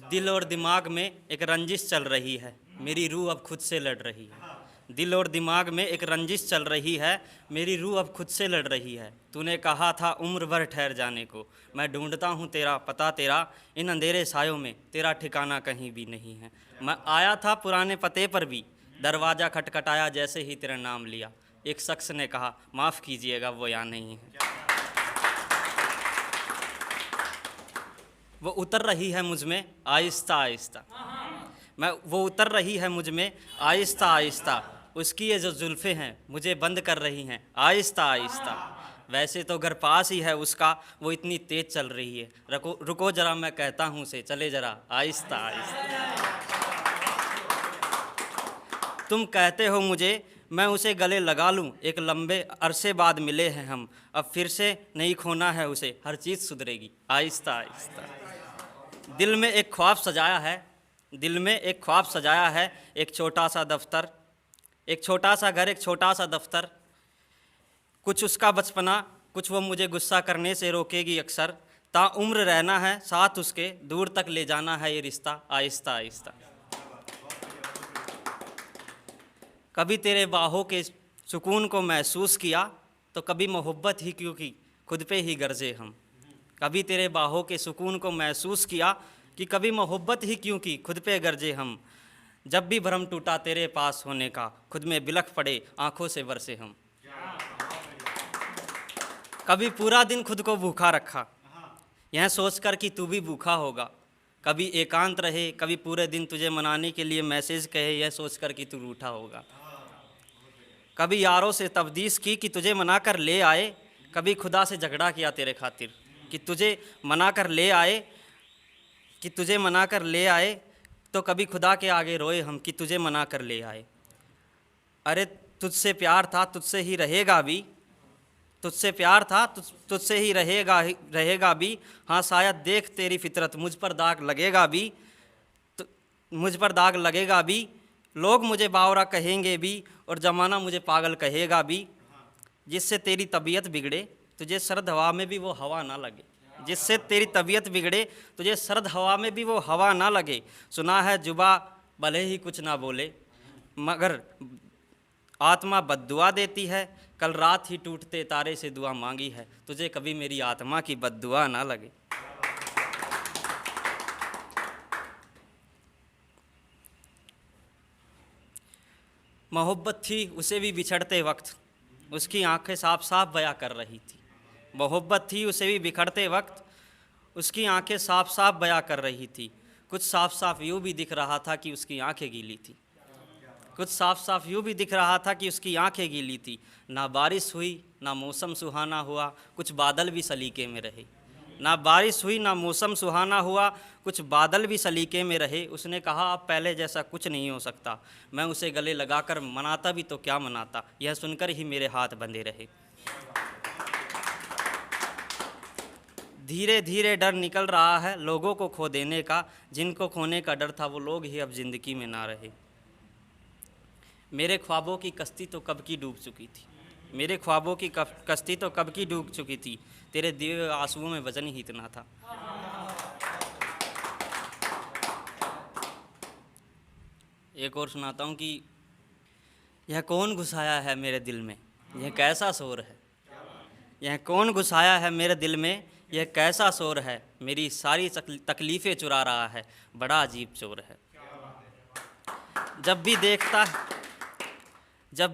दिल और दिमाग में एक रंजिश चल रही है, मेरी रूह अब खुद से लड़ रही है। दिल और दिमाग में एक रंजिश चल रही है, मेरी रूह अब खुद से लड़ रही है। तूने कहा था उम्र भर ठहर जाने को, मैं ढूंढता हूँ तेरा पता, तेरा इन अंधेरे सायों में तेरा ठिकाना कहीं भी नहीं है। मैं आया था पुराने पते पर भी, दरवाज़ा खटखटाया जैसे ही तेरा नाम लिया, एक शख्स ने कहा माफ़ कीजिएगा वो यहाँ नहीं है। वो उतर रही है मुझ में आहिस्ता आहिस्ता, वो उतर रही है मुझ में आहिस्ता आहिस्ता। उसकी ये जो जुल्फ़ें हैं मुझे बंद कर रही हैं आहिस्ता आहिस्ता। वैसे तो घर पास ही है उसका, वो इतनी तेज़ चल रही है। रुको रुको जरा मैं कहता हूँ उसे, चले जरा आहिस्ता आहिस्ता। तुम कहते हो मुझे मैं उसे गले लगा लूँ, एक लंबे अरसे बाद मिले हैं हम, अब फिर से नहीं खोना है उसे, हर चीज़ सुधरेगी आहिस्ता आहिस्ता। दिल में एक ख्वाब सजाया है, दिल में एक ख्वाब सजाया है, एक छोटा सा दफ्तर, एक छोटा सा घर, एक छोटा सा दफ्तर। कुछ उसका बचपना, कुछ वो मुझे गुस्सा करने से रोकेगी अक्सर। ताउम्र रहना है साथ उसके, दूर तक ले जाना है ये रिश्ता आहिस्ता आहिस्ता। कभी तेरे बाहों के सुकून को महसूस किया तो कभी मोहब्बत ही क्योंकि खुद पे ही गरजे हम। कभी तेरे बाहों के सुकून को महसूस किया कि कभी मोहब्बत ही क्योंकि खुद पे गरजे हम। जब भी भ्रम टूटा तेरे पास होने का, खुद में बिलख पड़े आंखों से बरसे हम। कभी पूरा दिन खुद को भूखा रखा, यह सोचकर कि तू भी भूखा होगा। कभी एकांत रहे, कभी पूरे दिन तुझे मनाने के लिए मैसेज कहे, यह सोचकर कि तू रूठा होगा। कभी यारों से तफदीस की कि तुझे मना कर ले आए, कभी खुदा से झगड़ा किया तेरे खातिर कि तुझे मना कर ले आए, कि तुझे मना कर ले आए, तो कभी खुदा के आगे रोए हम कि तुझे मना कर ले आए। अरे तुझसे प्यार था तुझसे ही रहेगा भी, तुझसे प्यार था तुझसे ही रहेगा भी। हाँ शायद देख तेरी फितरत, मुझ पर दाग लगेगा भी, तो मुझ पर दाग लगेगा भी। लोग मुझे बावरा कहेंगे भी और ज़माना मुझे पागल कहेगा भी। जिससे तेरी तबीयत बिगड़े तुझे सर्द हवा में भी वो हवा ना लगे, जिससे तेरी तबीयत बिगड़े तुझे सर्द हवा में भी वो हवा ना लगे। सुना है जुबा भले ही कुछ ना बोले, मगर आत्मा बद्दुआ देती है। कल रात ही टूटते तारे से दुआ मांगी है, तुझे कभी मेरी आत्मा की बद्दुआ ना लगे। मोहब्बत थी उसे भी बिछड़ते वक्त, उसकी आंखें साफ साफ बयां कर रही थी। मोहब्बत थी उसे भी बिखरते वक्त, उसकी आंखें साफ साफ बयां कर रही थी। कुछ साफ साफ यूँ भी दिख रहा था कि उसकी आंखें गीली थी, कुछ साफ साफ यूँ भी दिख रहा था कि उसकी आंखें गीली थी। ना बारिश हुई ना मौसम सुहाना हुआ, कुछ बादल भी सलीके में रहे। ना बारिश हुई ना मौसम सुहाना हुआ, कुछ बादल भी सलीके में रहे। उसने कहा अब पहले जैसा कुछ नहीं हो सकता। मैं उसे गले लगाकर मनाता भी तो क्या मनाता, यह सुनकर ही मेरे हाथ बंधे रहे। धीरे धीरे डर निकल रहा है लोगों को खो देने का, जिनको खोने का डर था वो लोग ही अब ज़िंदगी में ना रहे। मेरे ख्वाबों की कश्ती तो कब की डूब चुकी थी, मेरे ख्वाबों की कश्ती तो कब की डूब चुकी थी। तेरे दिए हुए आंसुओं में वजन ही इतना था। एक और सुनाता हूँ कि यह कौन घुसाया है मेरे दिल में, यह कैसा शोर है। यह कौन घुसाया है मेरे दिल में, यह कैसा शोर है। मेरी सारी तकलीफ़ें चुरा रहा है, बड़ा अजीब चोर है। जब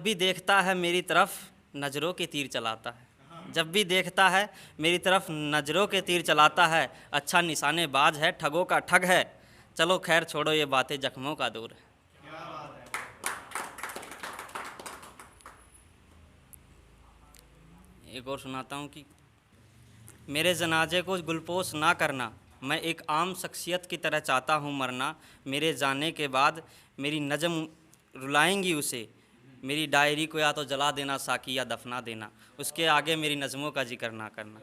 भी देखता है मेरी तरफ नज़रों के तीर चलाता है। जब भी देखता है मेरी तरफ नज़रों के तीर चलाता है। अच्छा निशानेबाज है, ठगों का ठग है। चलो खैर छोड़ो ये बातें, जख्मों का दूर है। एक और सुनाता हूँ कि मेरे जनाजे को गुलपोश ना करना, मैं एक आम शख्सियत की तरह चाहता हूँ मरना। मेरे जाने के बाद मेरी नज़म रुलाएंगी उसे, मेरी डायरी को या तो जला देना साकी या दफना देना, उसके आगे मेरी नज़मों का जिक्र ना करना।